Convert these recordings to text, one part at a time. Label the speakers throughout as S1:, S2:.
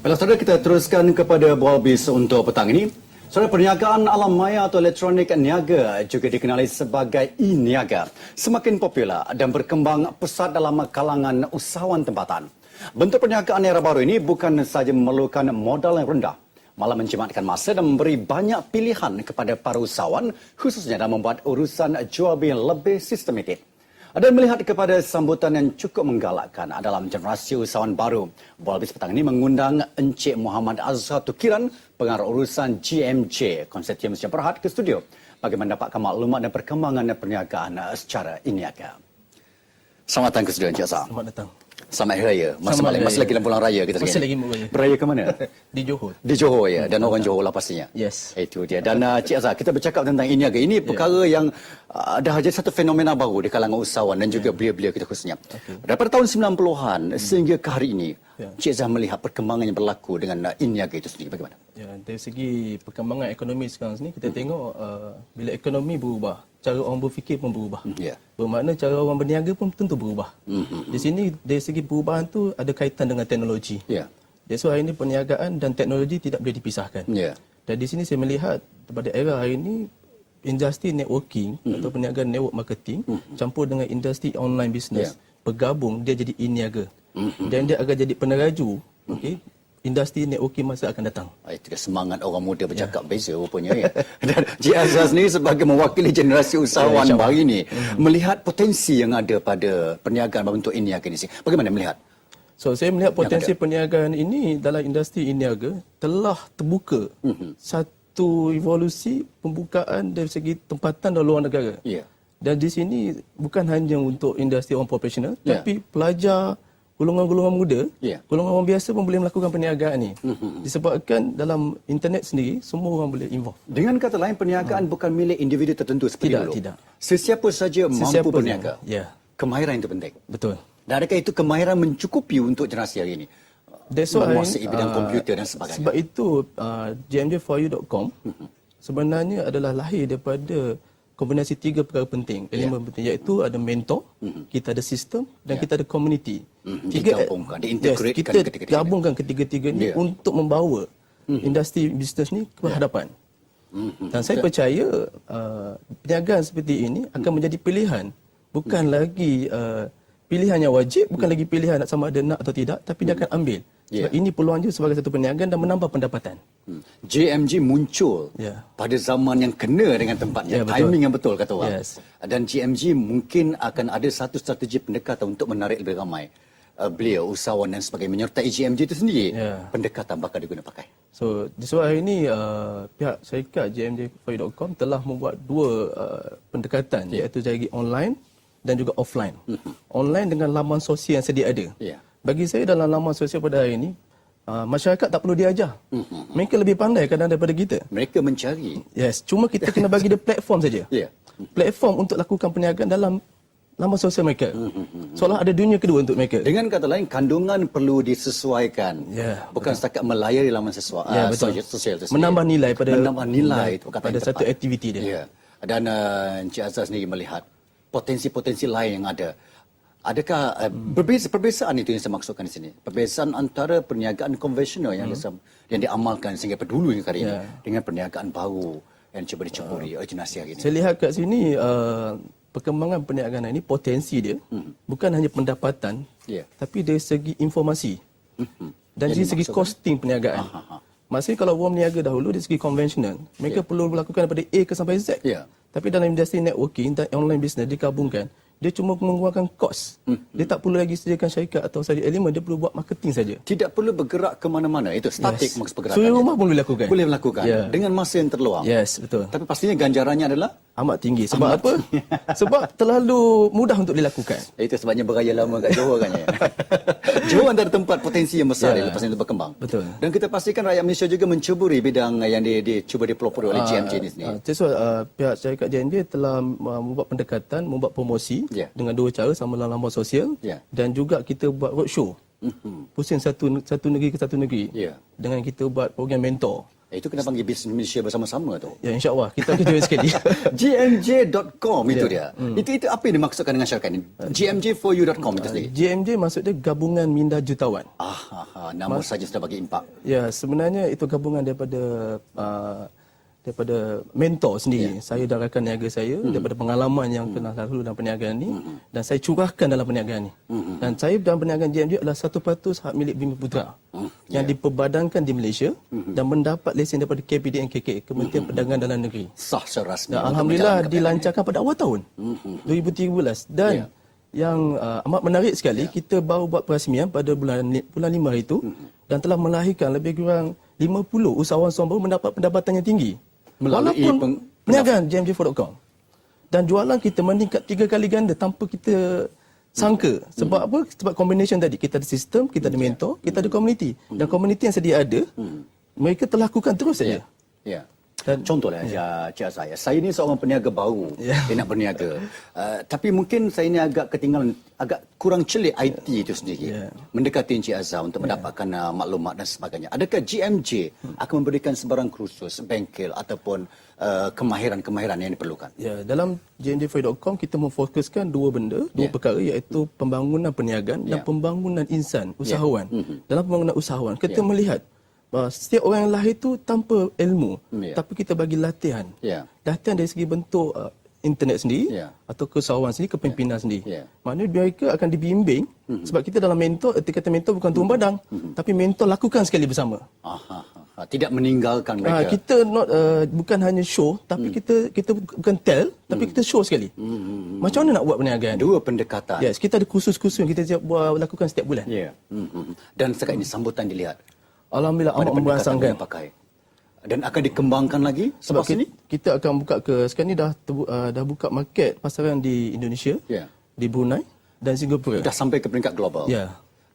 S1: Baiklah saudara, kita teruskan kepada Bual Bis untuk petang ini. Saudara, perniagaan alam maya atau elektronik niaga juga dikenali sebagai e-niaga semakin popular dan berkembang pesat dalam kalangan usahawan tempatan. Bentuk perniagaan era baru ini bukan sahaja memerlukan modal yang rendah, malah menjimatkan masa dan memberi banyak pilihan kepada para usahawan, khususnya dalam membuat urusan jual beli lebih sistematik. Dan melihat kepada sambutan yang cukup menggalakkan dalam generasi usahawan baru, Bual Bis petang ini mengundang Encik Muhammad Azhar Tukiran, pengarah urusan GMJ, Konsortium Sejarah Berhad, ke studio bagi mendapatkan maklumat dan perkembangan perniagaan secara e-niaga. Selamat datang ke studio, Encik Azhar.
S2: Selamat datang.
S1: Selamat Hari Raya. Masih lagi dalam bulan Raya kita
S2: sekarang. Masih lagi
S1: beraya. Beraya ke mana?
S2: Di Johor.
S1: Di Johor ya, dan orang Johor lah pastinya.
S2: Yes.
S1: Itu dia. Dan Cik Azhar, kita bercakap tentang e-niaga. Ini perkara yang dah jadi satu fenomena baru di kalangan usahawan dan juga belia-belia kita khususnya. Daripada tahun 90-an sehingga ke hari ini, Cik Azhar melihat perkembangan yang berlaku dengan e-niaga itu sendiri bagaimana?
S2: Ya, dari segi perkembangan ekonomi sekarang ni kita tengok bila ekonomi berubah, cara orang berfikir pun berubah. Bermakna cara orang berniaga pun tentu berubah. Di sini dari segi perubahan tu ada kaitan dengan teknologi. Jadi so hari ini perniagaan dan teknologi tidak boleh dipisahkan. Dan di sini saya melihat pada era hari ini industri networking atau perniagaan network marketing campur dengan industri online business bergabung, dia jadi e-niaga. Dan dia akan jadi peneraju industri networking masa akan datang.
S1: Itu semangat orang muda bercakap beza rupanya ya. Dan Cik Azhar sendiri sebagai mewakili generasi usahawan baru ini, melihat potensi yang ada pada perniagaan berbentuk e-niaga ini. Bagaimana melihat?
S2: So saya melihat potensi perniagaan ini dalam industri e-niaga telah terbuka satu evolusi pembukaan dari segi tempatan dalam luar negara. Dan di sini bukan hanya untuk industri orang profesional, tapi pelajar, golongan-golongan muda, golongan orang biasa pun boleh melakukan perniagaan ni. Disebabkan dalam internet sendiri, semua orang boleh involve.
S1: Dengan kata lain, perniagaan bukan milik individu tertentu seperti dulu.
S2: Tidak.
S1: Sesiapa saja mampu berniaga. Kemahiran itu penting.
S2: Betul.
S1: Dan adakah itu kemahiran mencukupi untuk generasi hari ini? Menguasai bidang komputer dan sebagainya.
S2: Sebab itu, gmj4u.com sebenarnya adalah lahir daripada kombinasi tiga perkara penting, elemen penting, iaitu ada mentor, kita ada sistem dan kita ada community.
S1: Digabungkan, diintegratekan
S2: kita gabungkan ketiga-tiga ni untuk membawa industri bisnes ni ke hadapan. Dan saya percaya perniagaan seperti ini akan menjadi pilihan, bukan lagi pilihan yang wajib, bukan lagi pilihan nak sama ada nak atau tidak, tapi dia akan ambil. Sebab ini peluang dia sebagai satu perniagaan dan menambah pendapatan.
S1: JMG muncul pada zaman yang kena dengan tempatnya, timing yang betul kata orang. Dan JMG mungkin akan ada satu strategi pendekatan untuk menarik lebih ramai beliau, usahawan dan sebagainya menyertai JMG itu sendiri. Pendekatan bakal diguna pakai.
S2: So, di sebab hari ini pihak syarikat gmj4u.com telah membuat dua pendekatan, iaitu dari online dan juga offline. Online dengan laman sosial yang sedia ada. Bagi saya dalam laman sosial pada hari ini, masyarakat tak perlu diajar. Mereka lebih pandai kadang daripada kita.
S1: Mereka mencari.
S2: Cuma kita kena bagi dia platform saja. Platform untuk lakukan perniagaan dalam laman sosial mereka. Seolah ada dunia kedua untuk mereka.
S1: Dengan kata lain, kandungan perlu disesuaikan. Bukan setakat melayari laman sosial itu sendiri.
S2: Menambah nilai
S1: pada
S2: satu aktiviti dia.
S1: Dan Encik Azhar sendiri melihat potensi-potensi lain yang ada. Adakah perbezaan itu yang saya maksudkan di sini? Perbezaan antara perniagaan konvensional yang diamalkan sehingga dulu hingga hari ini dengan perniagaan baru yang cuba diceburi oleh generasi hari ini.
S2: Saya lihat kat sini perkembangan perniagaan ini potensi dia bukan hanya pendapatan tapi dari segi informasi dan dari segi costing perniagaan. Maksudnya kalau orang berniaga dahulu dari segi konvensional, mereka perlu melakukan daripada A ke sampai Z. Tapi dalam industri networking dan online business digabungkan, dia cuma mengeluarkan kos. Dia tak perlu lagi sediakan syarikat atau saja elemen, dia perlu buat marketing saja.
S1: Tidak perlu bergerak ke mana-mana. Itu statik maksud pergerakan.
S2: Suri rumah pun boleh lakukan.
S1: Boleh melakukan dengan masa yang terluang.
S2: Betul.
S1: Tapi pastinya ganjarannya adalah
S2: amat tinggi. Sebab apa? Sebab terlalu mudah untuk dilakukan.
S1: Itu sebabnya beraya lama kat Johor kan ya. Johor antara tempat potensi yang besar lepas itu berkembang.
S2: Betul.
S1: Dan kita pastikan rakyat Malaysia juga menceburi bidang yang dicuba dipelopori oleh GMJ ini sendiri.
S2: So, pihak syarikat GMJ telah membuat pendekatan, membuat promosi dengan dua cara, sama dalam laman sosial dan juga kita buat roadshow. Pusing satu negeri ke satu negeri dengan kita buat program mentor.
S1: Itu kena panggil Bisnes Malaysia bersama-sama tu.
S2: Ya, insya-Allah kita akan join sekali.
S1: gmj.com itu dia. Itu apa yang dimaksudkan dengan syarikat ini? gmj4u.com itu sendiri.
S2: GMJ maksudnya Gabungan Minda Jutawan.
S1: Nama saja sudah bagi impak.
S2: Ya, sebenarnya itu gabungan daripada mentor sendiri. Saya dan rakan niaga saya daripada pengalaman yang pernah lalu dalam perniagaan ni dan saya curahkan dalam perniagaan ni. Dan saya dalam perniagaan GMJ adalah 1% hak milik Bumi Putra yang diperbadankan di Malaysia dan mendapat lesen daripada KPDNKK, Kementerian Perdagangan Dalam Negeri.
S1: Sah secara rasmi.
S2: Dan alhamdulillah dilancarkan pada awal tahun 2013 dan yang amat menarik sekali, kita baru buat perasmian pada bulan 5 hari itu dan telah melahirkan lebih kurang 50 usahawan baru mendapat pendapatan yang tinggi. Walaupun perniagaan gmj4.com. Dan jualan kita meningkat 3 kali ganda tanpa kita sangka. Sebab apa? Sebab combination tadi. Kita ada sistem, kita ada mentor, kita ada komuniti. Dan komuniti yang sedia ada, mereka telah lakukan terus saja.
S1: Ya. Contohlah, Cik Azhar, saya ni seorang peniaga baru, dia nak berniaga. Tapi mungkin saya ni agak ketinggalan, agak kurang celik IT itu sendiri. Mendekati Cik Azhar untuk mendapatkan maklumat dan sebagainya. Adakah GMJ akan memberikan sebarang kursus, bengkel ataupun kemahiran-kemahiran yang diperlukan?
S2: Ya, dalam gmj4.com kita memfokuskan dua perkara, iaitu pembangunan perniagaan dan pembangunan insan, usahawan. Dalam pembangunan usahawan, kita melihat setiap orang yang lahir itu tanpa ilmu, tapi kita bagi latihan. Latihan dari segi bentuk internet sendiri atau keusahawan sendiri, kepimpinan sendiri. Maknanya mereka akan dibimbing sebab kita dalam mentor, erti kata mentor bukan turun badang, tapi mentor lakukan sekali bersama.
S1: Tidak meninggalkan mereka.
S2: Kita bukan hanya show, tapi kita bukan tell, tapi kita show sekali. Macam mana nak buat perniagaan?
S1: Dua pendekatan.
S2: Yes, kita ada kursus-kursus yang kita lakukan setiap bulan.
S1: Dan sekarang ini sambutan dilihat.
S2: Alhamdulillah amat memberangsangkan.
S1: Dan akan dikembangkan lagi
S2: sebab
S1: sini?
S2: Kita akan buka sekarang ni dah buka market pasaran di Indonesia, di Brunei dan Singapura.
S1: Dah sampai ke peringkat global.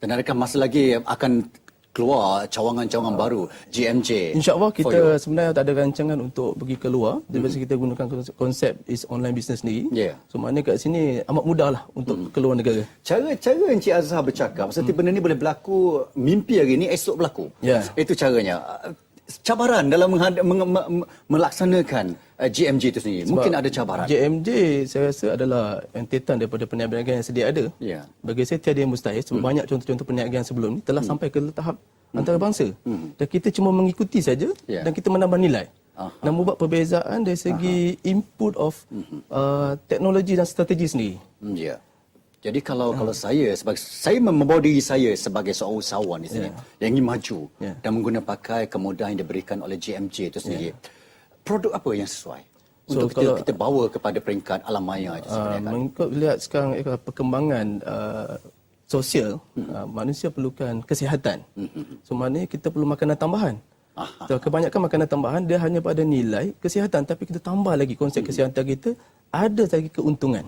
S1: Dan adakah masa lagi akan keluar cawangan-cawangan baru GMJ?
S2: InsyaAllah kita sebenarnya tak ada rancangan untuk pergi keluar. Jadi kita gunakan konsep is online business sendiri. So maknanya kat sini amat mudah lah untuk keluar negara.
S1: Cara Encik Azhar bercakap, seperti benda ni boleh berlaku, mimpi hari ni esok berlaku. Itu caranya. Cabaran dalam melaksanakan GMJ itu sendiri.
S2: Sebab
S1: mungkin ada cabaran.
S2: GMJ saya rasa adalah entitan daripada perniagaan yang sedia ada. Bagi saya tiada yang mustahil sebab banyak contoh-contoh perniagaan sebelum ni telah sampai ke tahap antarabangsa. Dan kita cuma mengikuti saja dan kita menambah nilai. Dan membuat perbezaan dari segi input of teknologi dan strategi sendiri.
S1: Jadi kalau saya membawa diri saya sebagai seorang usahawan di sini yang ingin maju dan menggunakan pakai kemudahan yang diberikan oleh GMJ itu sendiri, produk apa yang sesuai untuk kita bawa kepada peringkat alam maya itu sebenarnya?
S2: Mengikut lihat sekarang perkembangan sosial, manusia perlukan kesihatan. So maknanya kita perlu makanan tambahan. So, kebanyakan makanan tambahan dia hanya pada nilai kesihatan, tapi kita tambah lagi konsep kesihatan kita, ada lagi keuntungan.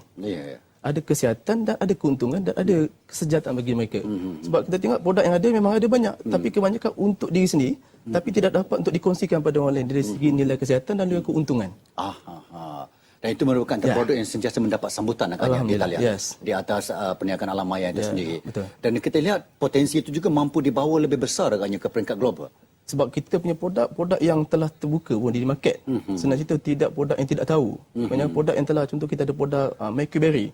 S2: Ada kesihatan dan ada keuntungan dan ada kesejahteraan bagi mereka. Sebab kita tengok produk yang ada memang ada banyak, tapi kebanyakan untuk diri sendiri, tapi tidak dapat untuk dikongsikan pada orang lain dari segi nilai kesihatan dan juga keuntungan.
S1: Dan itu merupakan produk yang sentiasa mendapat sambutan agaknya kita lihat di atas perniagaan alam maya itu sendiri. Dan kita lihat potensi itu juga mampu dibawa lebih besar agaknya ke peringkat global.
S2: Sebab kita punya produk yang telah terbuka pun di market. Sebenarnya kita tidak produk yang tidak tahu. Banyak produk yang telah, contoh kita ada produk Mercury.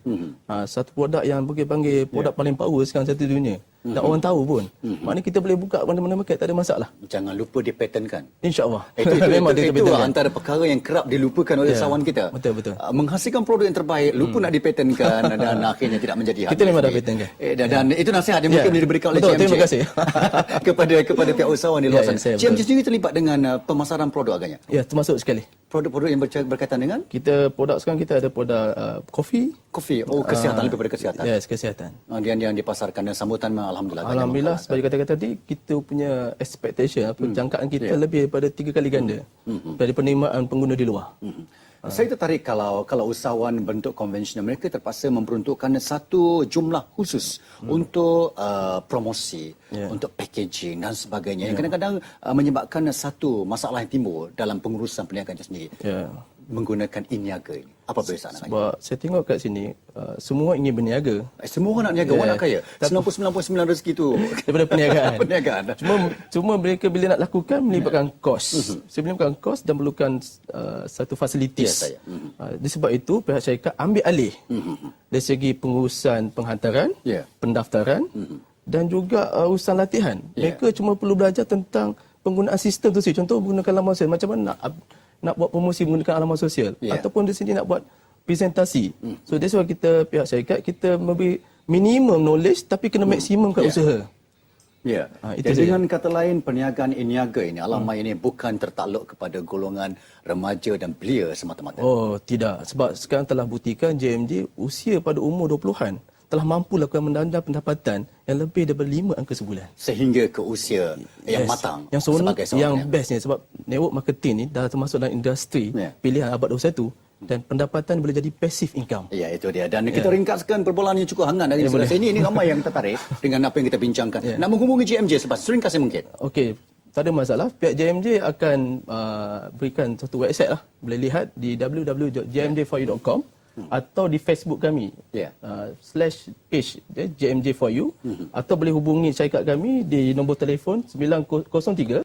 S2: Satu produk yang panggil produk paling power sekarang satu dunia. Dan orang tahu pun. Maknanya kita boleh buka mana-mana market, tak ada masalah.
S1: Jangan lupa dipatenkan.
S2: InsyaAllah.
S1: Itu antara perkara yang kerap dilupakan oleh usahawan kita.
S2: Betul.
S1: Menghasilkan produk yang terbaik, lupa nak dipatenkan dan akhirnya tidak menjadi
S2: kita memang dah patenkan.
S1: Dan itu nasihat yang mungkin boleh diberikan oleh GMJ.
S2: Terima kasih.
S1: kepada pihak usahawan di luar sana. GMJ sendiri terlibat dengan pemasaran produk agaknya?
S2: Ya, termasuk sekali.
S1: Produk-produk yang berkaitan dengan?
S2: Produk sekarang kita ada produk kopi.
S1: Kesihatan, lebih pada kesihatan.
S2: Yes, kesihatan.
S1: Yang dipasarkan dan sambutan alhamdulillah.
S2: Alhamdulillah, seperti kata-kata tadi, kita punya expectation, jangkaan kita lebih daripada 3 kali ganda dari penerimaan pengguna di luar.
S1: Saya tertarik kalau usahawan bentuk konvensional, mereka terpaksa memperuntukkan satu jumlah khusus untuk promosi, untuk packaging dan sebagainya. Yang kadang-kadang menyebabkan satu masalah yang timbul dalam pengurusan perniagaan itu sendiri. menggunakan e-niaga ini? Apa beza nak?
S2: Sebab saya tengok kat sini, semua ingin berniaga.
S1: Semua orang nak niaga, orang nak kaya. 99.9 rezeki tu
S2: Daripada perniagaan.
S1: perniagaan.
S2: Cuma mereka bila nak lakukan melibatkan kos. Sebelum melibatkan kos dan perlukan satu fasilitis. Disebab itu pihak syarikat ambil alih dari segi pengurusan penghantaran, pendaftaran dan juga urusan latihan. Mereka cuma perlu belajar tentang penggunaan sistem tu saja. Contoh menggunakan laman sosial, macam mana nak buat promosi menggunakan laman sosial, ataupun di sini nak buat presentasi. So that's why kita pihak syarikat kita memberi minimum knowledge tapi kena maksimum kat usaha.
S1: Ya. Jadi dengan kata lain, perniagaan e-niaga ini, Alamaya ini bukan tertakluk kepada golongan remaja dan belia semata-mata.
S2: Oh, tidak. Sebab sekarang telah buktikan JMJ usia pada umur 20-an telah mampu lakukan menanda pendapatan yang lebih daripada 5 angka sebulan.
S1: Sehingga ke usia yang matang
S2: yang seronok,
S1: sebagai seorang
S2: yang bestnya sebab network marketing ni dah termasuk dalam industri pilihan abad 21 dan pendapatan boleh jadi passive income.
S1: Ya, itu dia. Dan kita ringkaskan perbualan yang cukup hangat dari sebelah sini. Ini ramai yang tertarik dengan apa yang kita bincangkan. Nak menghubungi JMJ seringkasnya mungkin.
S2: Okey, tak ada masalah. Pihak JMJ akan berikan satu website lah. Boleh lihat di www.jmj4u.com atau di Facebook kami /page JMJ4U atau boleh hubungi syarikat kami di nombor telefon 903